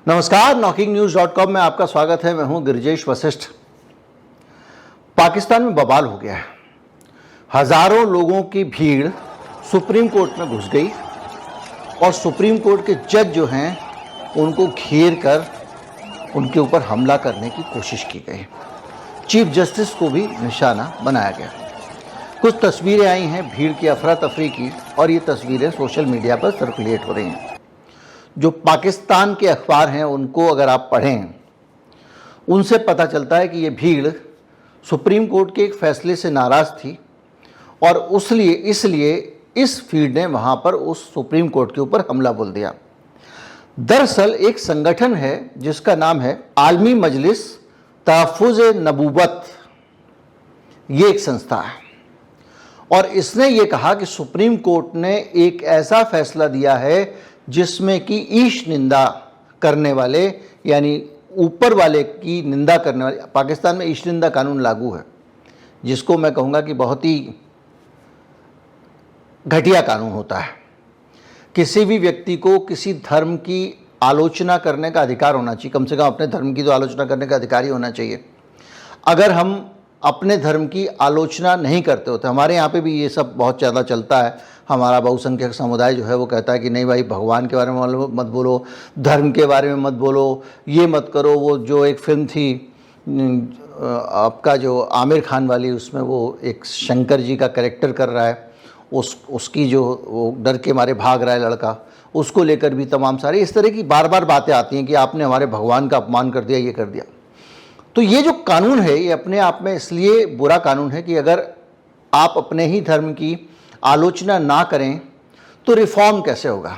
नमस्कार, knocking-news.com में आपका स्वागत है। मैं हूं गिरिजेश वशिष्ठ। पाकिस्तान में बवाल हो गया है। हजारों लोगों की भीड़ सुप्रीम कोर्ट में घुस गई और सुप्रीम कोर्ट के जज जो हैं उनको घेर कर उनके ऊपर हमला करने की कोशिश की गई। चीफ जस्टिस को भी निशाना बनाया गया। कुछ तस्वीरें आई हैं भीड़ की अफरा तफरी की, और ये तस्वीरें सोशल मीडिया पर सर्कुलेट हो रही हैं। जो पाकिस्तान के अखबार हैं उनको अगर आप पढ़ें, उनसे पता चलता है कि ये भीड़ सुप्रीम कोर्ट के एक फैसले से नाराज़ थी और इसलिए इस भीड़ ने वहाँ पर उस सुप्रीम कोर्ट के ऊपर हमला बोल दिया। दरअसल एक संगठन है जिसका नाम है आलमी मजलिस तहफ़्फ़ुज़ नबूवत, ये एक संस्था है, और इसने ये कहा कि सुप्रीम कोर्ट ने एक ऐसा फैसला दिया है जिसमें कि ईश निंदा करने वाले, यानी ऊपर वाले की निंदा करने वाले, पाकिस्तान में ईश निंदा कानून लागू है, जिसको मैं कहूँगा कि बहुत ही घटिया कानून होता है। किसी भी व्यक्ति को किसी धर्म की आलोचना करने का अधिकार होना चाहिए, कम से कम अपने धर्म की तो आलोचना करने का अधिकार ही होना चाहिए। अगर हम अपने धर्म की आलोचना नहीं करते होते, हमारे यहाँ पे भी ये सब बहुत ज़्यादा चलता है। हमारा बहुसंख्यक समुदाय जो है वो कहता है कि नहीं भाई, भगवान के बारे में मत बोलो, धर्म के बारे में मत बोलो, ये मत करो। वो जो एक फिल्म थी आपका जो आमिर खान वाली, उसमें वो एक शंकर जी का कैरेक्टर कर रहा है, उसकी जो वो डर के मारे भाग रहा है लड़का, उसको लेकर भी तमाम सारी इस तरह की बार बार बातें आती हैं कि आपने हमारे भगवान का अपमान कर दिया, ये कर दिया। तो ये जो कानून है ये अपने आप में इसलिए बुरा कानून है कि अगर आप अपने ही धर्म की आलोचना ना करें तो रिफॉर्म कैसे होगा।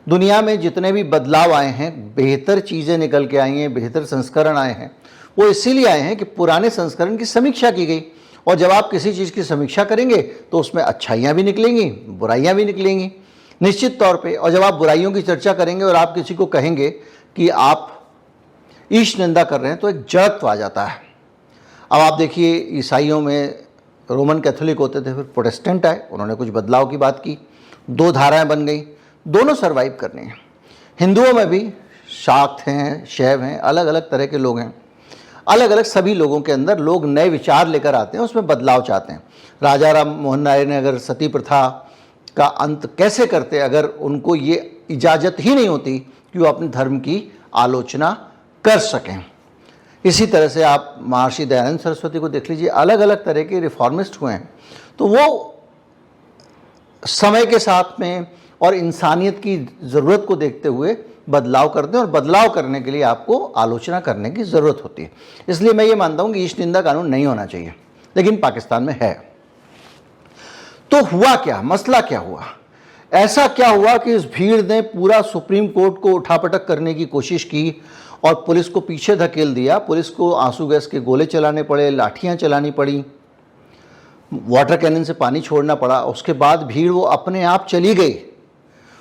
दुनिया में जितने भी बदलाव आए हैं, बेहतर चीज़ें निकल के आई हैं, बेहतर संस्करण आए हैं, वो इसीलिए आए हैं कि पुराने संस्करण की समीक्षा की गई। और जब आप किसी चीज़ की समीक्षा करेंगे तो उसमें अच्छाइयाँ भी निकलेंगी, बुराइयाँ भी निकलेंगी निश्चित तौर पे। और जब आप बुराइयों की चर्चा करेंगे और आप किसी को कहेंगे कि आप ईश निंदा कर रहे हैं तो एक जड़त्व आ जाता है। अब आप देखिए, ईसाइयों में रोमन कैथोलिक होते थे, फिर प्रोटेस्टेंट आए, उन्होंने कुछ बदलाव की बात की, 2 धाराएं बन गई, दोनों सर्वाइव करनी है। हिंदुओं में भी शाक्त हैं, शैव हैं, अलग अलग तरह के लोग हैं, अलग अलग सभी लोगों के अंदर लोग नए विचार लेकर आते हैं, उसमें बदलाव चाहते हैं। राजा राम मोहन राय ने अगर सती प्रथा का अंत कैसे करते अगर उनको ये इजाज़त ही नहीं होती कि वो अपने धर्म की आलोचना कर सकें। इसी तरह से आप महर्षि दयानंद सरस्वती को देख लीजिए, अलग अलग तरह के रिफॉर्मिस्ट हुए हैं। तो वो समय के साथ में और इंसानियत की ज़रूरत को देखते हुए बदलाव करते हैं, और बदलाव करने के लिए आपको आलोचना करने की ज़रूरत होती है। इसलिए मैं ये मानता हूँ कि ईश निंदा कानून नहीं होना चाहिए, लेकिन पाकिस्तान में है। तो हुआ क्या, मसला क्या हुआ? ऐसा क्या हुआ कि इस भीड़ ने पूरा सुप्रीम कोर्ट को उठापटक करने की कोशिश की और पुलिस को पीछे धकेल दिया। पुलिस को आंसू गैस के गोले चलाने पड़े, लाठियां चलानी पड़ी, वाटर कैनन से पानी छोड़ना पड़ा। उसके बाद भीड़ वो अपने आप चली गई,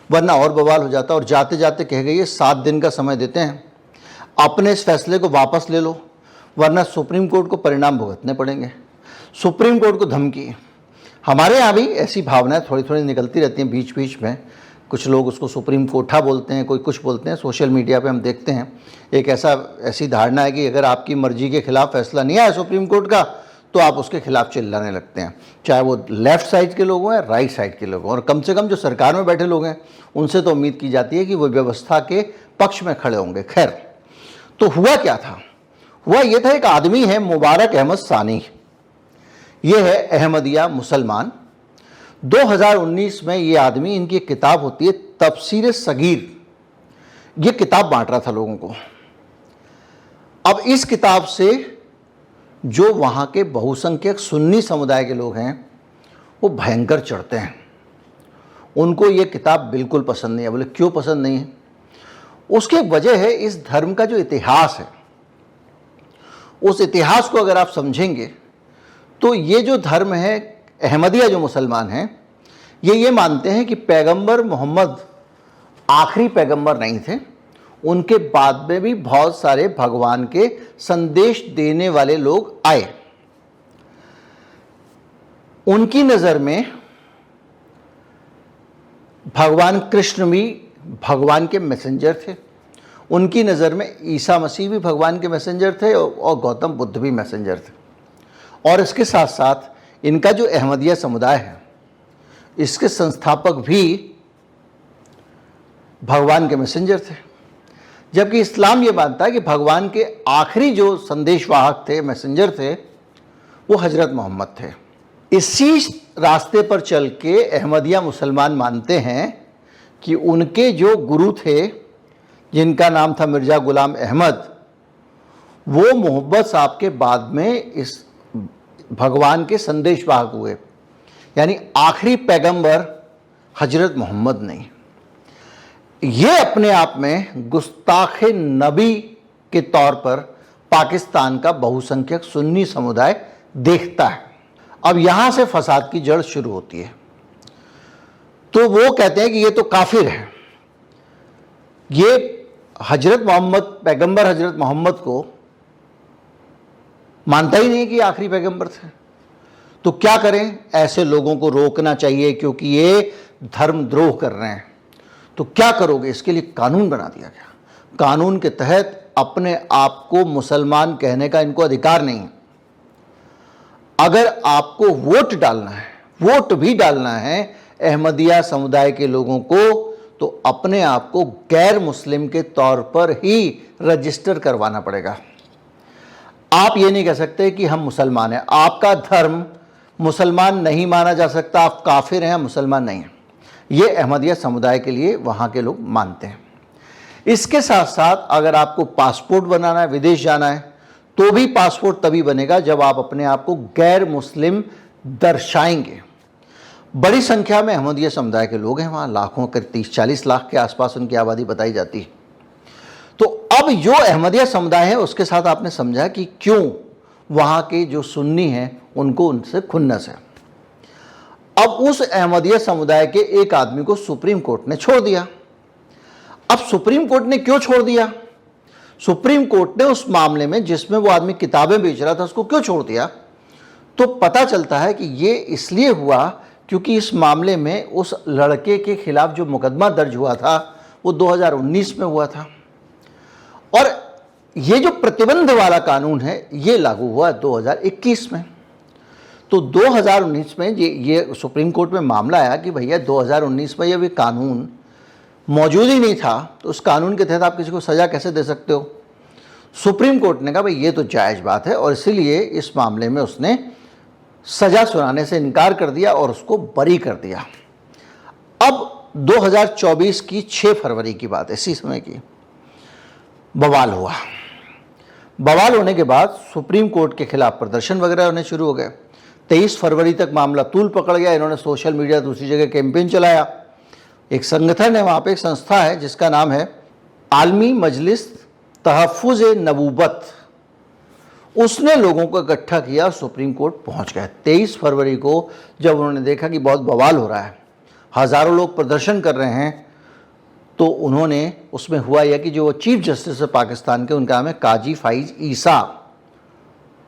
वरना और बवाल हो जाता। और जाते जाते कह गई 7 दिन का समय देते हैं, अपने इस फैसले को वापस ले लो, वरना सुप्रीम कोर्ट को परिणाम भुगतने पड़ेंगे। सुप्रीम कोर्ट को धमकी। हमारे यहाँ भी ऐसी भावनाएं थोड़ी थोड़ी निकलती रहती हैं बीच बीच में। कुछ लोग उसको सुप्रीम कोठा बोलते हैं, कोई कुछ बोलते हैं। सोशल मीडिया पे हम देखते हैं एक ऐसी धारणा है कि अगर आपकी मर्जी के खिलाफ फैसला नहीं आया सुप्रीम कोर्ट का तो आप उसके खिलाफ चिल्लाने लगते हैं, चाहे वो लेफ़्ट साइड के लोग हों या राइट साइड के लोग हों। और कम से कम जो सरकार में बैठे लोग हैं उनसे तो उम्मीद की जाती है कि वो व्यवस्था के पक्ष में खड़े होंगे। खैर, तो हुआ क्या था? हुआ ये था, एक आदमी है मुबारक अहमद सानी, ये है अहमदिया मुसलमान। 2019 में ये आदमी, इनकी एक किताब होती है तफसीर सगीर, ये किताब बांट रहा था लोगों को। अब इस किताब से जो वहाँ के बहुसंख्यक सुन्नी समुदाय के लोग हैं वो भयंकर चढ़ते हैं। उनको ये किताब बिल्कुल पसंद नहीं है। बोले क्यों पसंद नहीं है? उसकी एक वजह है, इस धर्म का जो इतिहास है, उस इतिहास को अगर आप समझेंगे तो ये जो धर्म है, अहमदिया जो मुसलमान हैं, ये मानते हैं कि पैगंबर मोहम्मद आखिरी पैगंबर नहीं थे, उनके बाद में भी बहुत सारे भगवान के संदेश देने वाले लोग आए। उनकी नज़र में भगवान कृष्ण भी भगवान के मैसेंजर थे उनकी नज़र में ईसा मसीह भी भगवान के मैसेंजर थे और गौतम बुद्ध भी मैसेंजर थे। और इसके साथ साथ इनका जो अहमदिया समुदाय है, इसके संस्थापक भी भगवान के मैसेंजर थे। जबकि इस्लाम ये मानता है कि भगवान के आखिरी जो संदेशवाहक थे, मैसेंजर थे, वो हजरत मोहम्मद थे। इसी रास्ते पर चल के अहमदिया मुसलमान मानते हैं कि उनके जो गुरु थे, जिनका नाम था मिर्ज़ा ग़ुलाम अहमद, वो मोहब्बत साहब के बाद में इस भगवान के संदेशवाहक हुए, यानी आखिरी पैगंबर हजरत मोहम्मद नहीं। ये अपने आप में गुस्ताखे नबी के तौर पर पाकिस्तान का बहुसंख्यक सुन्नी समुदाय देखता है। अब यहाँ से फसाद की जड़ शुरू होती है। तो वो कहते हैं कि ये तो काफिर है, ये हजरत मोहम्मद, पैगंबर हजरत मोहम्मद को मानता ही नहीं कि आखिरी पैगंबर थे। तो क्या करें? ऐसे लोगों को रोकना चाहिए क्योंकि ये धर्मद्रोह कर रहे हैं। तो क्या करोगे? इसके लिए कानून बना दिया गया। कानून के तहत अपने आप को मुसलमान कहने का इनको अधिकार नहीं है। अगर आपको वोट डालना है, वोट भी डालना है अहमदिया समुदाय के लोगों को, तो अपने आप को गैर मुस्लिम के तौर पर ही रजिस्टर करवाना पड़ेगा। आप ये नहीं कह सकते कि हम मुसलमान हैं। आपका धर्म मुसलमान नहीं माना जा सकता, आप काफिर हैं, मुसलमान नहीं हैं। ये अहमदिया समुदाय के लिए वहाँ के लोग मानते हैं। इसके साथ साथ अगर आपको पासपोर्ट बनाना है, विदेश जाना है, तो भी पासपोर्ट तभी बनेगा जब आप अपने आप को गैर मुस्लिम दर्शाएंगे। बड़ी संख्या में अहमदिया समुदाय के लोग हैं वहाँ, लाखों के 30-40 लाख के आसपास उनकी आबादी बताई जाती है। तो अब जो अहमदिया समुदाय है उसके साथ आपने समझा कि क्यों वहाँ के जो सुन्नी हैं उनको उनसे खुन्नस है। अब उस अहमदिया समुदाय के एक आदमी को सुप्रीम कोर्ट ने छोड़ दिया। अब सुप्रीम कोर्ट ने क्यों छोड़ दिया? सुप्रीम कोर्ट ने उस मामले में जिसमें वो आदमी किताबें बेच रहा था उसको क्यों छोड़ दिया? तो पता चलता है कि ये इसलिए हुआ क्योंकि इस मामले में उस लड़के के खिलाफ जो मुकदमा दर्ज हुआ था वो 2019 में हुआ था, और ये जो प्रतिबंध वाला कानून है ये लागू हुआ 2021 में। तो 2019 में ये सुप्रीम कोर्ट में मामला आया कि भैया 2019 में ये भी कानून मौजूद ही नहीं था, तो उस कानून के तहत आप किसी को सज़ा कैसे दे सकते हो? सुप्रीम कोर्ट ने कहा भाई ये तो जायज़ बात है, और इसीलिए इस मामले में उसने सज़ा सुनाने से इनकार कर दिया और उसको बरी कर दिया। अब 2024 की 6 फरवरी की बात है, इसी समय की बवाल हुआ। बवाल होने के बाद सुप्रीम कोर्ट के खिलाफ प्रदर्शन वगैरह होने शुरू हो गए। 23 फरवरी तक मामला तूल पकड़ गया। इन्होंने सोशल मीडिया दूसरी जगह कैंपेन चलाया। एक संगठन है वहाँ पे, एक संस्था है जिसका नाम है आलमी मजलिस तहफ़्फ़ुज़ नबूवत, उसने लोगों को इकट्ठा किया, सुप्रीम कोर्ट पहुँच गए। 23 फरवरी को जब उन्होंने देखा कि बहुत बवाल हो रहा है, हज़ारों लोग प्रदर्शन कर रहे हैं, तो उन्होंने उसमें हुआ यह कि जो चीफ जस्टिस है पाकिस्तान के, उनका नाम है काजी फ़ाइज़ ईसा,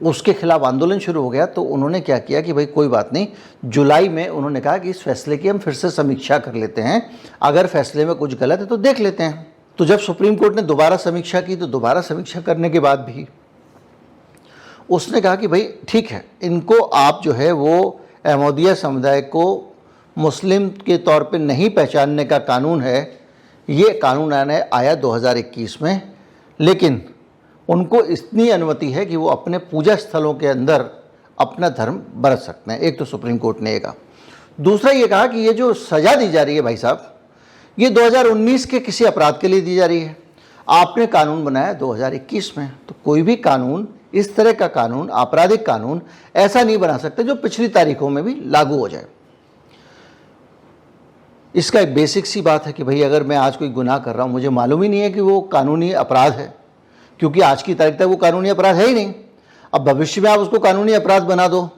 उसके खिलाफ आंदोलन शुरू हो गया। तो उन्होंने क्या किया कि भाई कोई बात नहीं, जुलाई में उन्होंने कहा कि इस फैसले की हम फिर से समीक्षा कर लेते हैं, अगर फैसले में कुछ गलत है तो देख लेते हैं। तो जब सुप्रीम कोर्ट ने दोबारा समीक्षा की, तो दोबारा समीक्षा करने के बाद भी उसने कहा कि भाई ठीक है, इनको आप जो है वो अहमदिया समुदाय को मुस्लिम के तौर पे नहीं पहचानने का कानून है, ये कानून आया 2021 में, लेकिन उनको इतनी अनुमति है कि वो अपने पूजा स्थलों के अंदर अपना धर्म बरत सकते हैं। एक तो सुप्रीम कोर्ट ने ये कहा। दूसरा ये कहा कि ये जो सज़ा दी जा रही है भाई साहब, ये 2019 के किसी अपराध के लिए दी जा रही है। आपने कानून बनाया 2021 में, तो कोई भी कानून, इस तरह का कानून, आपराधिक कानून ऐसा नहीं बना सकते जो पिछली तारीखों में भी लागू हो जाए। इसका एक बेसिक सी बात है कि भाई अगर मैं आज कोई गुनाह कर रहा हूँ, मुझे मालूम ही नहीं है कि वो कानूनी अपराध है, क्योंकि आज की तारीख तक वो कानूनी अपराध है ही नहीं। अब भविष्य में आप उसको कानूनी अपराध बना दो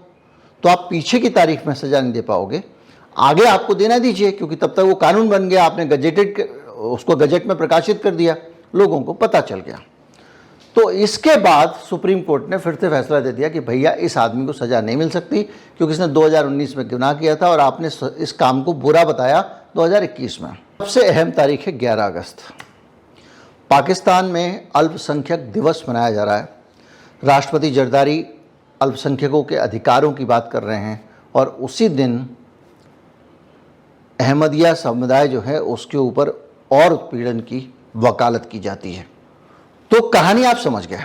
तो आप पीछे की तारीख में सज़ा नहीं दे पाओगे, आगे आपको देना दीजिए, क्योंकि तब तक वो कानून बन गया, आपने उसको गजट में प्रकाशित कर दिया, लोगों को पता चल गया। तो इसके बाद सुप्रीम कोर्ट ने फिर से फैसला दे दिया कि भैया इस आदमी को सज़ा नहीं मिल सकती, क्योंकि इसने 2019 में गुनाह किया था और आपने इस काम को बुरा बताया 2021 में। सबसे अहम तारीख है 11 अगस्त। पाकिस्तान में अल्पसंख्यक दिवस मनाया जा रहा है। राष्ट्रपति जरदारी अल्पसंख्यकों के अधिकारों की बात कर रहे हैं और उसी दिन अहमदिया समुदाय जो है उसके ऊपर और उत्पीड़न की वकालत की जाती है। तो कहानी आप समझ गए।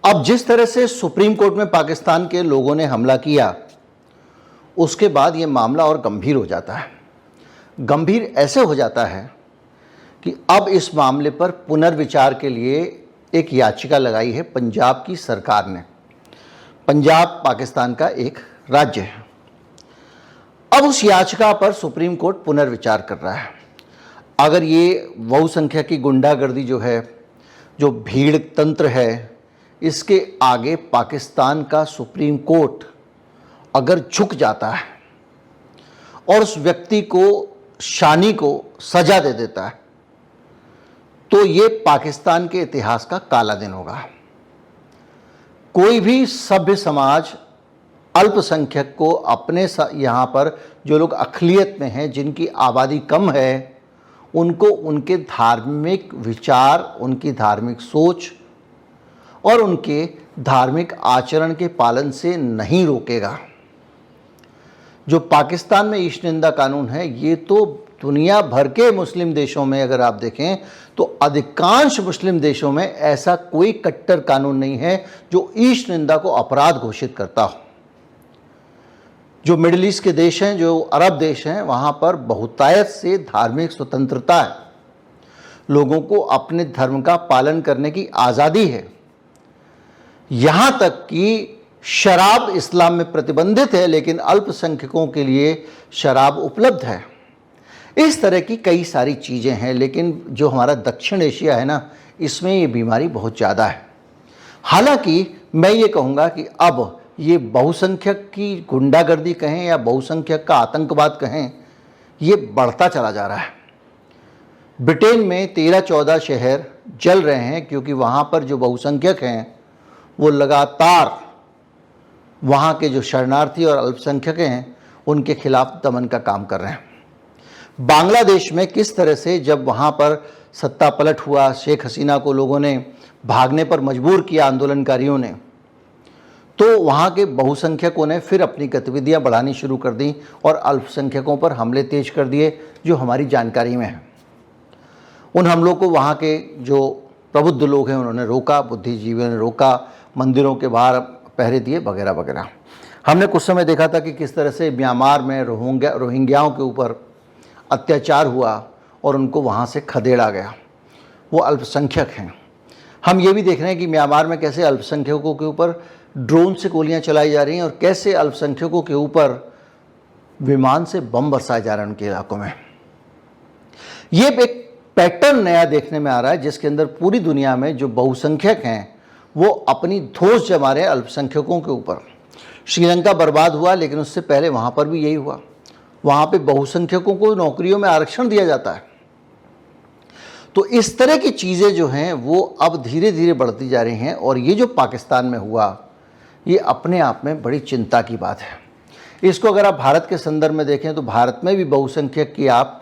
अब जिस तरह से सुप्रीम कोर्ट में पाकिस्तान के लोगों ने हमला किया, उसके बाद ये मामला और गंभीर हो जाता है। गंभीर ऐसे हो जाता है कि अब इस मामले पर पुनर्विचार के लिए एक याचिका लगाई है पंजाब की सरकार ने। पंजाब पाकिस्तान का एक राज्य है। अब उस याचिका पर सुप्रीम कोर्ट पुनर्विचार कर रहा है। अगर ये बहुसंख्यक की गुंडागर्दी जो है, जो भीड़ तंत्र है, इसके आगे पाकिस्तान का सुप्रीम कोर्ट अगर झुक जाता है और उस व्यक्ति को, शानी को सजा दे देता है, तो ये पाकिस्तान के इतिहास का काला दिन होगा। कोई भी सभ्य समाज अल्पसंख्यक को अपने यहाँ पर जो लोग अक़लियत में हैं, जिनकी आबादी कम है, उनको उनके धार्मिक विचार, उनकी धार्मिक सोच और उनके धार्मिक आचरण के पालन से नहीं रोकेगा। जो पाकिस्तान में ईश निंदा कानून है, ये तो दुनिया भर के मुस्लिम देशों में अगर आप देखें तो अधिकांश मुस्लिम देशों में ऐसा कोई कट्टर कानून नहीं है जो ईश निंदा को अपराध घोषित करता हो। जो मिडिल ईस्ट के देश हैं, जो अरब देश हैं, वहाँ पर बहुतायत से धार्मिक स्वतंत्रता है। लोगों को अपने धर्म का पालन करने की आज़ादी है। यहाँ तक कि शराब इस्लाम में प्रतिबंधित है, लेकिन अल्पसंख्यकों के लिए शराब उपलब्ध है। इस तरह की कई सारी चीज़ें हैं, लेकिन जो हमारा दक्षिण एशिया है ना, इसमें ये बीमारी बहुत ज़्यादा है। हालांकि मैं ये कहूँगा कि अब ये बहुसंख्यक की गुंडागर्दी कहें या बहुसंख्यक का आतंकवाद कहें, ये बढ़ता चला जा रहा है। ब्रिटेन में 13-14 शहर जल रहे हैं क्योंकि वहाँ पर जो बहुसंख्यक हैं वो लगातार वहाँ के जो शरणार्थी और अल्पसंख्यक हैं उनके खिलाफ दमन का काम कर रहे हैं। बांग्लादेश में किस तरह से जब वहाँ पर सत्ता पलट हुआ, शेख हसीना को लोगों ने भागने पर मजबूर किया आंदोलनकारियों ने, तो वहाँ के बहुसंख्यकों ने फिर अपनी गतिविधियाँ बढ़ानी शुरू कर दी और अल्पसंख्यकों पर हमले तेज कर दिए, जो हमारी जानकारी में है। उन हमलों को वहाँ के जो प्रबुद्ध लोग हैं उन्होंने रोका, बुद्धिजीवियों ने रोका, मंदिरों के बाहर पहरे दिए वगैरह वगैरह। हमने कुछ समय देखा था कि किस तरह से म्यांमार में रोहिंग्याओं के ऊपर अत्याचार हुआ और उनको वहाँ से खदेड़ा गया। वो अल्पसंख्यक हैं। हम ये भी देख रहे हैं कि म्यांमार में कैसे अल्पसंख्यकों के ऊपर ड्रोन से गोलियां चलाई जा रही हैं और कैसे अल्पसंख्यकों के ऊपर विमान से बम बरसाए जा रहे हैं उनके इलाकों में। ये एक पैटर्न नया देखने में आ रहा है, जिसके अंदर पूरी दुनिया में जो बहुसंख्यक हैं वो अपनी धौंस जमा रहे हैं अल्पसंख्यकों के ऊपर। श्रीलंका बर्बाद हुआ, लेकिन उससे पहले वहाँ पर भी यही हुआ। वहाँ पे बहुसंख्यकों को नौकरियों में आरक्षण दिया जाता है। तो इस तरह की चीज़ें जो हैं वो अब धीरे धीरे बढ़ती जा रही हैं और ये जो पाकिस्तान में हुआ, ये अपने आप में बड़ी चिंता की बात है। इसको अगर आप भारत के संदर्भ में देखें तो भारत में भी बहुसंख्यक की आप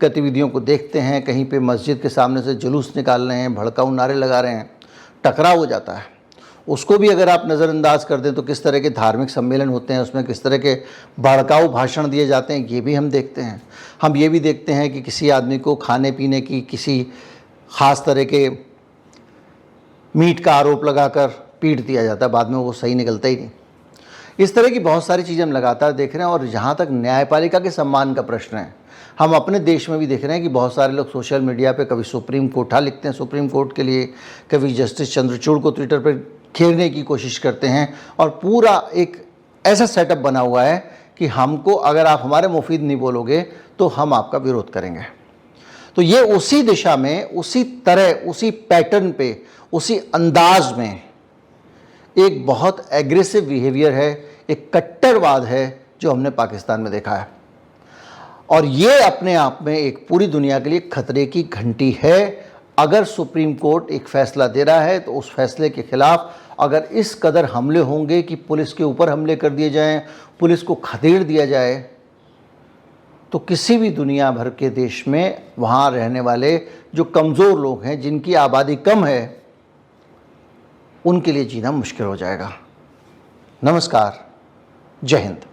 गतिविधियों को देखते हैं। कहीं पे मस्जिद के सामने से जुलूस निकाल रहे हैं, भड़काऊ नारे लगा रहे हैं, टकराव हो जाता है। उसको भी अगर आप नज़रअंदाज कर दें तो किस तरह के धार्मिक सम्मेलन होते हैं, उसमें किस तरह के भड़काऊ भाषण दिए जाते हैं, ये भी हम देखते हैं। हम ये भी देखते हैं कि किसी आदमी को खाने पीने की किसी ख़ास तरह के मीट का आरोप लगाकर पीट दिया जाता है, बाद में वो सही निकलता ही नहीं। इस तरह की बहुत सारी चीज़ें हम लगातार देख रहे हैं। और जहाँ तक न्यायपालिका के सम्मान का प्रश्न है, हम अपने देश में भी देख रहे हैं कि बहुत सारे लोग सोशल मीडिया पे कभी सुप्रीम कोर्ट लिखते हैं सुप्रीम कोर्ट के लिए, कभी जस्टिस चंद्रचूड़ को ट्विटर पर घेरने की कोशिश करते हैं और पूरा एक ऐसा सेटअप बना हुआ है कि हमको, अगर आप हमारे मुफीद नहीं बोलोगे तो हम आपका विरोध करेंगे। तो ये उसी दिशा में, उसी तरह, उसी पैटर्न पे, उसी अंदाज में एक बहुत एग्रेसिव बिहेवियर है, एक कट्टरवाद है जो हमने पाकिस्तान में देखा है। और ये अपने आप में एक पूरी दुनिया के लिए खतरे की घंटी है। अगर सुप्रीम कोर्ट एक फ़ैसला दे रहा है तो उस फैसले के ख़िलाफ़ अगर इस कदर हमले होंगे कि पुलिस के ऊपर हमले कर दिए जाएं, पुलिस को खदेड़ दिया जाए, तो किसी भी दुनिया भर के देश में वहाँ रहने वाले जो कमज़ोर लोग हैं, जिनकी आबादी कम है, उनके लिए जीना मुश्किल हो जाएगा। नमस्कार, जय हिंद।